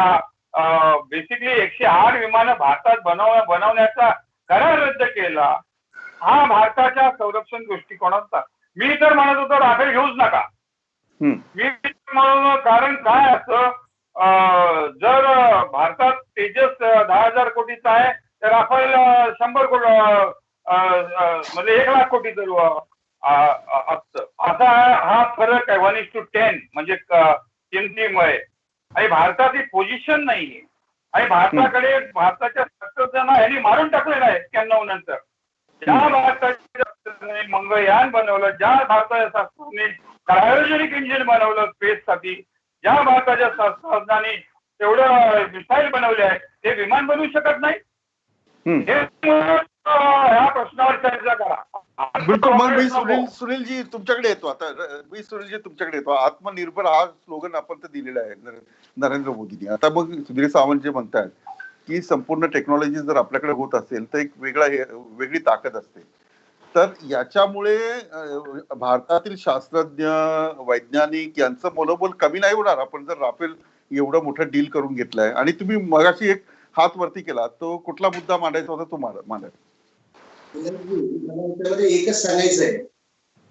बेसिकली 108 विमानं भारतात बनवण्याचा करार रद्द केला. हा भारताच्या संरक्षण दृष्टिकोनाचा. मी तर म्हणत होतो राफेल घेऊच नका. मी म्हणून कारण काय असतं जर भारतात तेजस 10,000 कोटीचा आहे तर राफेल 100 कोटी म्हणजे 1,00,000 कोटीचं असतं. असा हा फरक आहे 1:10 म्हणजे किमतीमुळे. आणि भारताची पोझिशन नाहीये आणि भारताकडे भारताच्या शास्त्रज्ञांना यांनी मारून टाकलेलं आहे 91 नंतर. ज्या भारताच्या मंगळयान बनवलं, ज्या भारताच्या शास्त्रज्ञांनी क्रायोजेनिक इंजिन बनवलं स्पेससाठी, ज्या भारताच्या शास्त्रज्ञांनी तेवढं मिसाईल बनवले आहे ते विमान बनवू शकत नाही. ह्या प्रश्नावर चर्चा करा. बिलकुल. मग मी सुनीलजी तुमच्याकडे येतो आता. आत्मनिर्भर हा स्लोगन आपण तर दिलेला आहे नरेंद्र मोदींनी. आता मग सुधीर सावंत जे म्हणतात की संपूर्ण टेक्नॉलॉजी जर आपल्याकडे होत असेल तर एक वेगळी ताकद असते. तर याच्यामुळे भारतातील शास्त्रज्ञ वैज्ञानिक यांचं मनोबल कमी नाही होणार. आपण जर राफेल एवढं मोठं डील करून घेतलंय आणि तुम्ही मगाशी एक हात वरती केला तो कुठला मुद्दा मांडायचा होता तो मांडा. मला याच्यामध्ये एकच सांगायचं आहे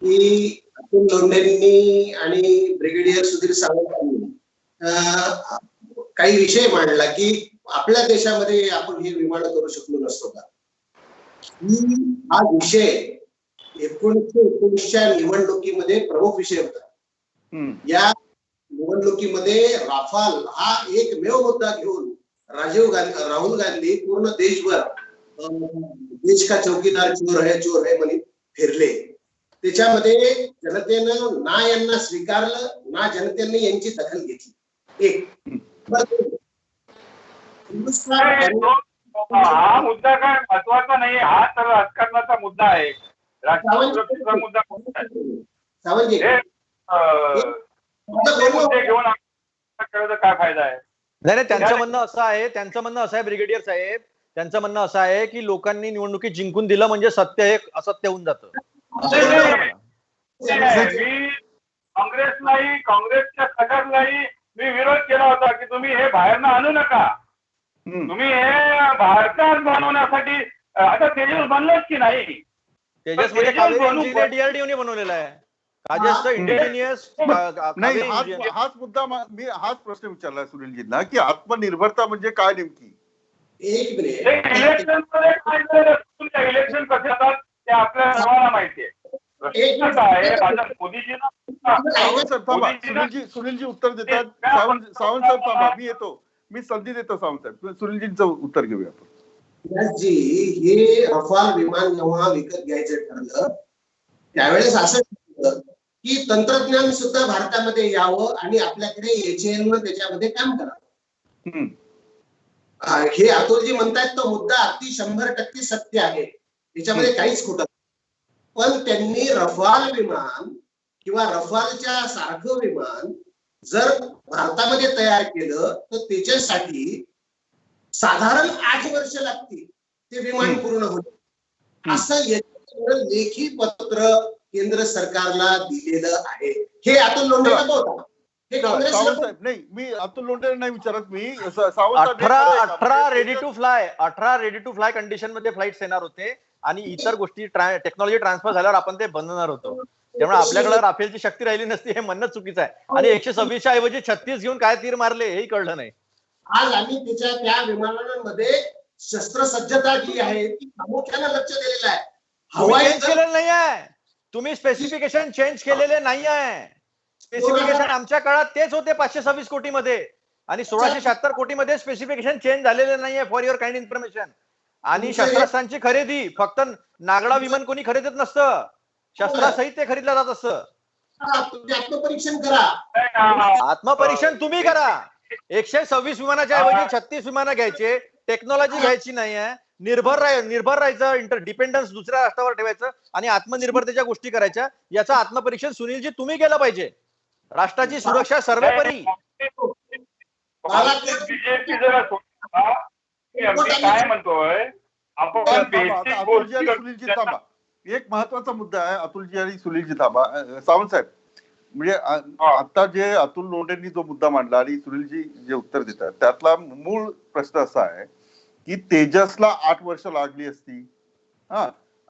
की अतुल लोंढेंनी आणि ब्रिगेडियर सुधीर सावंतांनी काही विषय मांडला की आपल्या देशामध्ये आपण हे विमानं करू शकलो नसतो का. हा विषय 1919च्या निवडणुकीमध्ये प्रमुख विषय होता. या निवडणुकीमध्ये राफाल हा एकमेव मुद्दा घेऊन राहुल गांधी पूर्ण देशभर देश का चौकीदार चोर है म्हणे फिरले. त्याच्यामध्ये जनतेनं ना यांना स्वीकारलं ना जनतेने यांची दखल घेतली. एक हा मुद्दा काय महत्वाचा नाही, हा तर राजकारणाचा मुद्दा आहे, राष्ट्रीय सुरक्षेचा मुद्दा सावंतजी मुद्दे घेऊन काय फायदा आहे. नाही त्यांचं म्हणणं असं आहे ब्रिगेडियर साहेब, त्यांचं म्हणणं असं आहे की लोकांनी निवडणुकीत जिंकून दिलं म्हणजे सत्य हे असत्य होऊन जातं. मी काँग्रेसच्या सरकारलाही मी विरोध केला होता की तुम्ही हे बाहेरनं आणू नका, तुम्ही हे भारतात बनवण्यासाठी. आता तेजस बनलंच की नाही, तेजस म्हणजे डीआरडीओने बनवलेला आहे. नाही हाच मुद्दा मी हाच प्रश्न विचारला सुनीलजींना की आत्मनिर्भरता म्हणजे काय नेमकी. एक मिनिट, इलेक्शन कसे होतात ते आपल्या सर्वांना माहिती आहे. सुनीलजी उत्तर देतात. सावंत साहेब थांबा, मी येतो, मी संधी देतो सावंत साहेब. सुनीलजींचं उत्तर घेऊया आपण. हे रफाल विमान जेव्हा विकत घ्यायचं ठरलं त्यावेळेस असं ठरलं की तंत्रज्ञान सुद्धा भारतामध्ये यावं आणि आपल्याकडे एचएएल त्याच्यामध्ये काम करावं. हे अतुलजी म्हणतायत तो मुद्दा अगदी 100% सत्य आहे, त्याच्यामध्ये काहीच खोटं. पण त्यांनी रफाल विमान किंवा रफालच्या सारखं विमान जर भारतामध्ये तयार केलं तर त्याच्यासाठी साधारण 8 वर्ष लागतील ते विमान पूर्ण होते. असं लेखी पत्र केंद्र सरकारला दिलेलं आहे. हे अतुल लोंढेला बोलतात. सावंत साहेब नाही, मी अतुल लोंढेला नाही विचारत, मी 18 रेडी टू फ्लाय कंडिशन मध्ये फ्लाईट्स येणार होते आणि इतर गोष्टी टेक्नॉलॉजी ट्रान्सफर झाल्यावर आपण ते बनवणार होतो. त्यामुळे आपल्याकडे राफेलची शक्ती राहिली नसती हे म्हणणं चुकीचं आहे. आणि 126च्या ऐवजी 36 घेऊन काय तीर मारले हेही कळलं नाही. आज आम्ही त्या विमानांमध्ये शस्त्रसज्जता जी आहे ती प्रामुख्याने लक्ष दिलेलं आहे. हवाई केलेलं नाही आहे, तुम्ही स्पेसिफिकेशन चेंज केलेले नाही आहे. स्पेसिफिकेशन आमच्या काळात तेच होते 526 कोटी मध्ये आणि 1676 कोटी मध्ये स्पेसिफिकेशन चेंज झालेले नाहीये. For your kind information. आणि शस्त्रास्त्रांची खरेदी फक्त नागडा विमान कोणी खरेदीत नसतं, शस्त्रासहित ते खरीदलं जात असतं. आत्मपरीक्षण करा, आत्मपरीक्षण तुम्ही करा. 126 विमानाच्या ऐवजी 36 विमानं घ्यायचे, टेक्नॉलॉजी घ्यायची नाहीये, निर्भर राहायचं, डिपेंडन्स दुसऱ्या राष्ट्रावर ठेवायचं आणि आत्मनिर्भरतेच्या गोष्टी करायच्या. याचं आत्मपरीक्षण सुनीलजी तुम्ही केलं पाहिजे. राष्ट्राची सुरक्षा सर्वोपरी. काय म्हणतोय आपण सुनीलजी थांबा, एक महत्वाचा मुद्दा आहे. अतुलजी आणि सुनीलजी थांबा. सावंत साहेब, म्हणजे आता जे अतुल लोंढेंनी जो मुद्दा मांडला आणि सुनीलजी जे उत्तर देतात त्यातला मूळ प्रश्न असा आहे की तेजसला 8 वर्ष लागली असती,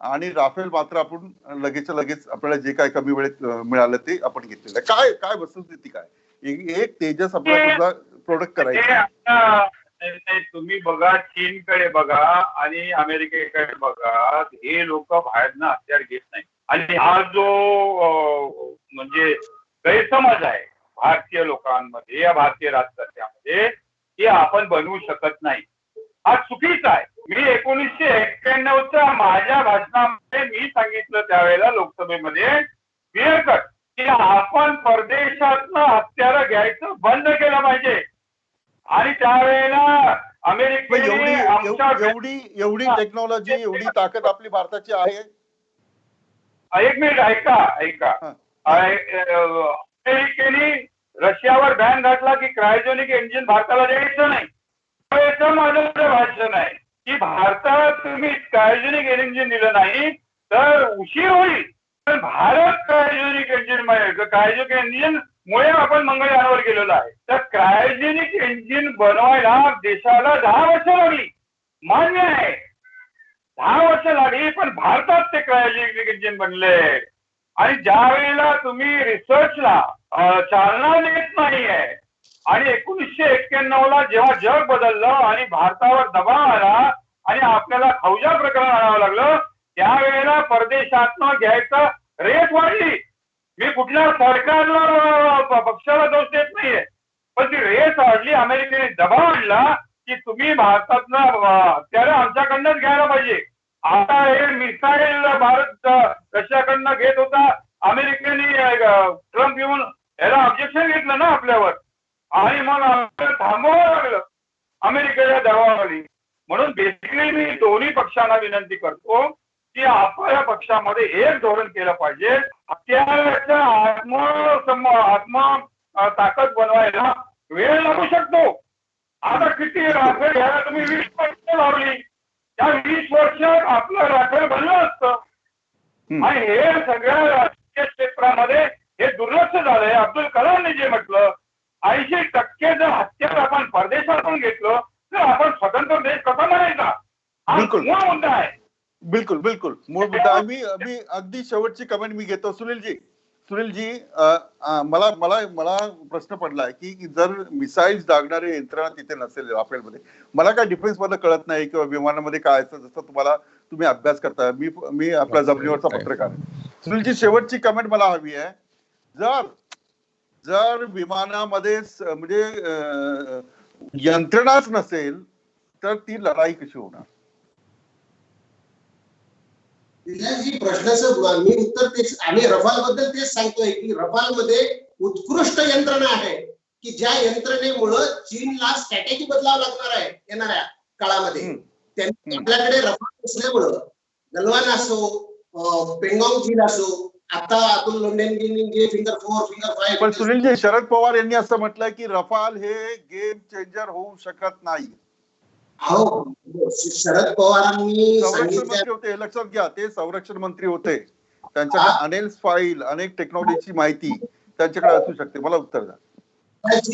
आणि राफेल मात्र आपण लगेच आपल्याला जे काय कमी वेळेत मिळालं ते आपण घेतलेलं आहे. काय वस्तुस्थिती काय. एक तेजस आपल्याला प्रोडक्ट करायचं. तुम्ही बघा, चीनकडे बघा आणि अमेरिकेकडे बघा, हे लोक बाहेरनं हत्यार घेत नाही. आणि हा जो म्हणजे गैरसमज आहे भारतीय लोकांमध्ये या भारतीय राजकारणामध्ये की आपण बनवू शकत नाही, हा चुकीचा आहे. मी 1991च्या माझ्या भाषणामध्ये मी सांगितलं त्यावेळेला लोकसभेमध्ये क्लिअर कट की आपण परदेशातनं हत्यारं घ्यायचं बंद केलं पाहिजे. आणि त्यावेळेला अमेरिकेने एवढी टेक्नॉलॉजी, एवढी ताकद आपली भारताची आहे. एक मिनिट ऐका. अमेरिकेने रशियावर बॅन घातला की क्रायोजेनिक इंजिन भारताला द्यायचं नाही. माझं भाषण आहे की भारतात तुम्ही क्रायोजेनिक इंजिन दिलं नाही तर उशीर होईल. पण भारत क्रायोजेनिक इंजिन मुळे आपण मंगळयानावर गेलेलो आहे. तर क्रायोजेनिक इंजिन बनवायला देशाला 10 वर्ष लागली, मान्य आहे. 10 वर्ष लागली, पण भारतात ते क्रायोजेनिक इंजिन बनले. आणि ज्या वेळेला तुम्ही रिसर्चला चालना देत नाहीये आणि 1991ला जेव्हा जग बदललं आणि भारतावर दबाव आला आणि आपल्याला फौजा प्रकरण आणावं लागलं, त्यावेळेला परदेशातनं घ्यायचं रेट वाढली. मी कुठल्या सरकारला पक्षाला दोष देत नाहीये, पण ती रेट वाढली. अमेरिकेने दबाव आणला की तुम्ही भारतातनं त्याला आमच्याकडनंच घ्यायला पाहिजे. आता हे मिसाईल भारत रशियाकडनं घेत होता. अमेरिकेने ट्रम्प येऊन याला ऑब्जेक्शन घेतलं ना आपल्यावर, आणि मग आपल्याला थांबवावं लागलं अमेरिकेच्या दबावाखाली. म्हणून बेसिकली मी दोन्ही पक्षांना विनंती करतो की आपल्या पक्षामध्ये एक धोरण केलं पाहिजे. त्याच्या आत्म ताकद बनवायला वेळ लागू शकतो. आता किती राफेल घ्यायला तुम्ही 20 वर्ष लावली, त्या 20 वर्षात आपलं राफेल बनलं असतं. आणि हे सगळ्या राजकीय क्षेत्रामध्ये हे दुर्लक्ष झालंय. अब्दुल कलामने जे म्हटलं 80% जर हत्यार आपण परदेशातून घेतलं तर आपण स्वतंत्र देश कसा म्हणायचा, हा मूळ मुद्दा आहे. बिलकुल बिलकुल मूळ मुद्दा. मी अगदी शेवटची कमेंट मी घेतो. सुनीलजी मला मला मला प्रश्न पडलाय की जर मिसाईल्स दागणारे यंत्रणा तिथे नसेल राफेलमध्ये, मला काय डिफेन्स मध्ये कळत नाही किंवा विमानामध्ये काय असतं, जसं तुम्ही अभ्यास करता, मी आपल्या जमिनीवरचा पत्रकार. सुनीलजी, शेवटची कमेंट मला हवी आहे. जर विमानामध्ये म्हणजे यंत्रणाच नसेल तर ती लढाई कशी होणार? प्रश्नाचं मी उत्तर तेच, आम्ही रफाल बद्दल तेच सांगतोय की रफाल मध्ये उत्कृष्ट यंत्रणा आहे की ज्या यंत्रणेमुळं चीनला स्ट्रॅटेजी बदलावं लागणार आहे येणाऱ्या काळामध्ये. त्यांनी आपल्याकडे रफाल असल्यामुळं गलवान असो, पेंगॉंग चीन असो, आता अतुल लोंढेंनी जे फिंगर 4 फिंगर 5. पण सुनीलजी, शरद पवार यांनी असं म्हटलंय की रफाल हे गेम चेंजर होऊ शकत नाही. शरद पवारांनी संरक्षण मंत्री होते, हे लक्षात घ्या. ते संरक्षण मंत्री होते, त्यांच्याकडे अनेक फाईल, अनेक टेक्नॉलॉजीची माहिती त्यांच्याकडे असू शकते. मला उत्तर द्या.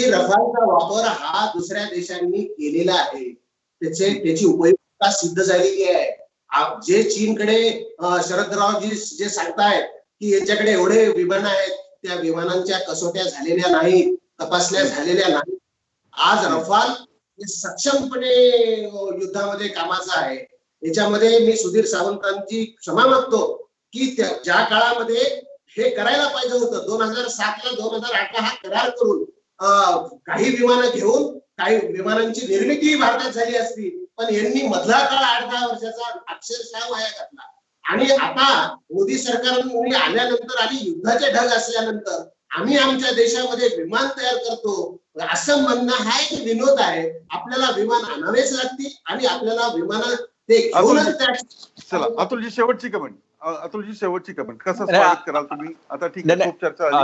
रफालचा वापर हा दुसऱ्या देशांनी केलेला आहे, त्याची उपयुक्तता सिद्ध झालेली आहे. जे चीनकडे शरदरावजी जे सांगतायत की यांच्याकडे एवढे विमान आहेत, त्या विमानांच्या कसोट्या झालेल्या नाहीत, तपासण्या झालेल्या नाहीत. आज रफाल सक्षमपणे युद्धामध्ये कामाचा आहे. याच्यामध्ये मी सुधीर सावंतांची क्षमा मागतो की ज्या काळामध्ये हे करायला पाहिजे होतं, 2007ला 2008ला हा करार करून काही विमानं घेऊन काही विमानांची निर्मिती भारतात झाली असती, पण यांनी मधला काळ 8-10 वर्षाचा अक्षरशः वाया घातला. आणि आता मोदी सरकारने आल्यानंतर आणि युद्धाचे ढग असल्यानंतर आम्ही आमच्या देशामध्ये विमान तयार करतो असं म्हणणं आहे की विनोद आहे. आपल्याला विमान आणावेच लागतील आणि आपल्याला विमान ते घेऊनच. चला अतुलजी, शेवटची कमेंट कसं स्वागत कराल तुम्ही? आता ठीक आहे, खूप चर्चा झाली.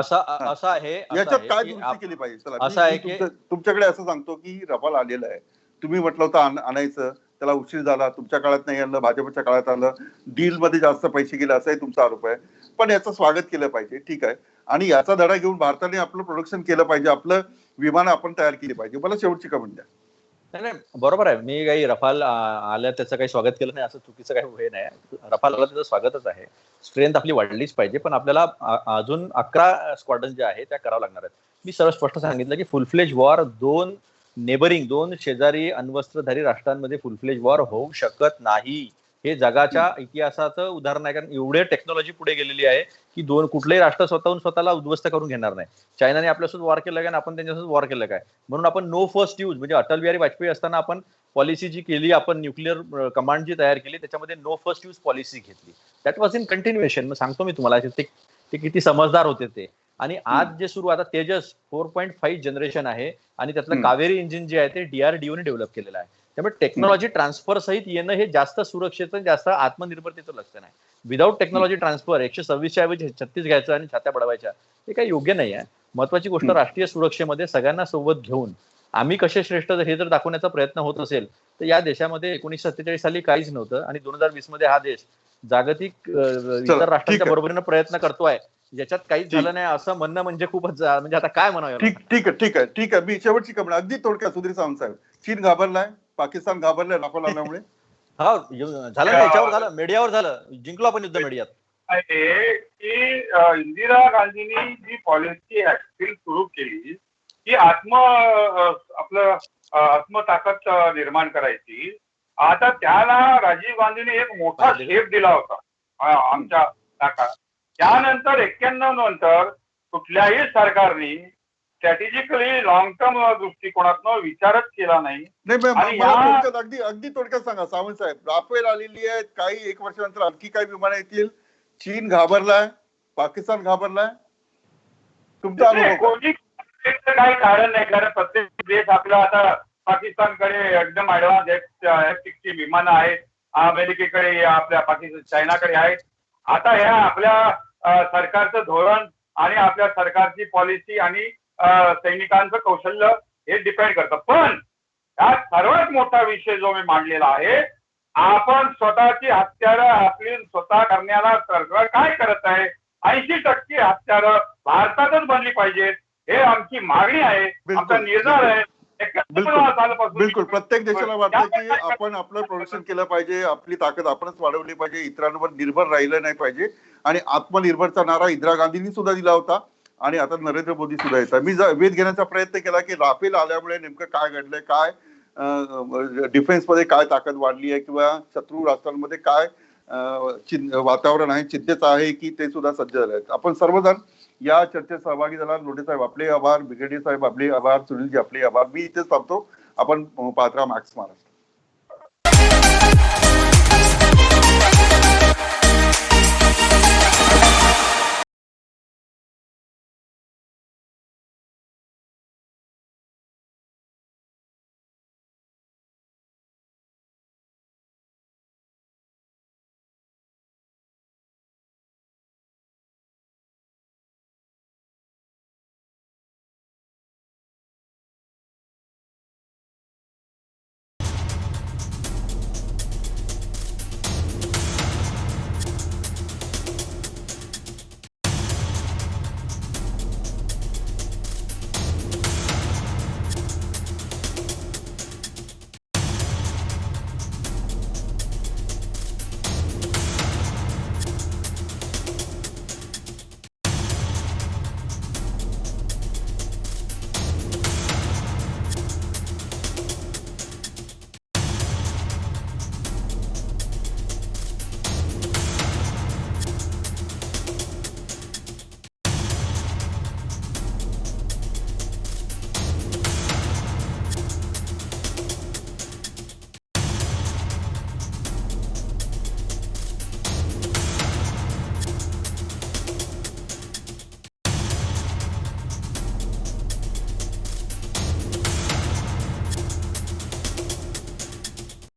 असं आहे, याच्यात काय दुरुस्ती केली पाहिजे? चला, असं आहे की तुमच्याकडे असं सांगतो की रफाल आलेलं आहे, तुम्ही म्हटलं होतं आणायचं, त्याला उशीर झाला, तुमच्या काळात नाही आणलं, भाजपच्या काळात आलं, डील मध्ये जास्त पैसे गेले असाही तुमचा आरोप आहे. पण याचं स्वागत केलं पाहिजे, ठीक आहे, आणि याचा धडा घेऊन भारताने आपलं प्रोडक्शन केलं पाहिजे, आपलं विमान आपण तयार केली पाहिजे. मला शेवटची कमेंट द्या. नाही, बरोबर आहे. मी काही रफाल आल्या त्याचं काही स्वागत केलं नाही असं चुकीचं काही हे नाही. रफाल आला त्याचं स्वागतच आहे. स्ट्रेंथ आपली वाढलीच पाहिजे, पण आपल्याला अजून 11 स्क्वॉड्रन जे आहे त्या करावं लागणार आहेत. मी सर्व स्पष्ट सांगितलं की फुल फ्लेज वॉर दोन शेजारी अण्वस्त्रधारी राष्ट्रांमध्ये फुल फ्लेज वॉर होऊ शकत नाही. हे जगाच्या इतिहासाचं उदाहरण आहे, कारण एवढे टेक्नॉलॉजी पुढे गेलेली आहे की कुठलेही राष्ट्र स्वतःला उद्ध्वस्त करून घेणार नाही. चायनाने आपल्यासोबत वॉर केलं काय, आपण त्यांच्यासोबत वॉर केलं काय, म्हणून आपण नो फर्स्ट यूज, म्हणजे अटल बिहारी वाजपेयी असताना आपण पॉलिसी जी केली, आपण न्यूक्लिअर कमांड जी तयार केली, त्याच्यामध्ये नो फर्स्ट यूज पॉलिसी घेतली. That was in continuation. सांगतो मी तुम्हाला ते किती समजदार होते ते. आणि आज जे सुरू, आता तेजस 4.5 जनरेशन आहे आणि त्यातलं कावेरी इंजिन जे आहे ते DRDOने डेव्हलप केलेलं आहे. त्यामुळे टेक्नॉलॉजी ट्रान्सफर सहित येणं हे जास्त सुरक्षेचं, जास्त आत्मनिर्भरतेचं लक्षण आहे. विदाऊट टेक्नॉलॉजी ट्रान्सफर 126च्या ऐवजी 36 घ्यायचं आणि छात्या बडवायच्या, हे काही योग्य नाही आहे. महत्वाची गोष्ट, राष्ट्रीय सुरक्षेमध्ये सगळ्यांना सोबत घेऊन आम्ही कसे श्रेष्ठ हे जर दाखवण्याचा प्रयत्न होत असेल तर या देशामध्ये 1947 साली काहीच नव्हतं आणि 2020 मध्ये हा देश जागतिक इतर राष्ट्रांच्या बरोबरीनं प्रयत्न करतोय, ज्याच्यात काहीच झालं नाही असं म्हणणं म्हणजे खूपच, म्हणजे आता काय म्हणावं. ठीक आहे. मी शेवटची कमेंट अगदी थोडक्यात. सुधीर सावंत साहेब, चीन घाबरलाय, पाकिस्तान घाबरलाय रफाल आल्यामुळे? हा झालं ना, याच्यावर झालं, मीडियावर झालं, जिंकलो आपण युद्ध मीडियात. आहे की इंदिरा गांधींनी जी पॉलिसी ऍक्च्युअली सुरू केली ती आपलं आत्मताकद निर्माण करायची. आता त्याला राजीव गांधींनी एक मोठा झेप दिला होता आमच्या ताकद. त्यानंतर 91 नंतर कुठल्याही सरकारने स्ट्रॅटेजिकली लॉंग टर्म दृष्टिकोनातून विचारच केला नाही. नाही, मला अगदी थोडक्यात सांगा सावंत साहेब, राफेल आलेली आहेत, काही एक वर्षानंतर आणखी काही विमानं येतील, चीन घाबरलाय, पाकिस्तान घाबरलाय, तुमचा कोणी काही कारण नाही, कारण प्रत्येक देश आपला आता पाकिस्तानकडे एकदम ऍडव्हान्स F-16 विमानं आहेत, अमेरिकेकडे, आपल्या पाकिस्तान चायनाकडे आहेत. आता ह्या आपल्या सरकारचं धोरण आणि आपल्या सरकारची पॉलिसी आणि सैनिकांचं कौशल्य हे डिपेंड करतं. पण हा सर्वात मोठा विषय जो मी मांडलेला आहे, आपण स्वतःची हत्यारं आपली स्वतः करण्याला सरकार काय करत आहे. 80% हत्यारं भारतातच बनली पाहिजेत, हे आमची मागणी आहे, आमचा निर्धार आहे. बिलकुल, प्रत्येक देशाला वाटतं की आपण आपलं प्रोडक्शन केलं पाहिजे, आपली ताकद आपणच वाढवली पाहिजे, इतरांवर निर्भर राहिलं नाही पाहिजे. आणि आत्मनिर्भरचा नारा इंदिरा गांधींनी सुद्धा दिला होता आणि आता नरेंद्र मोदी सुद्धा येतात. मी वेध घेण्याचा प्रयत्न केला की राफेल आल्यामुळे नेमकं काय घडलंय, काय डिफेन्समध्ये काय ताकद वाढली आहे, किंवा शत्रू राष्ट्रांमध्ये काय वातावरण आहे, चिंतेचं आहे की ते सुद्धा सज्ज झाले आहेत. आपण सर्वजण या चर्चेत सहभागी झाला. लोढे साहेब आपले आभार, बिगेडी साहेब आपले आभार, सुनीलजी आपले आभार. मी इथेच थांबतो. आपण पाहत राहा मॅक्स महाराष्ट्र.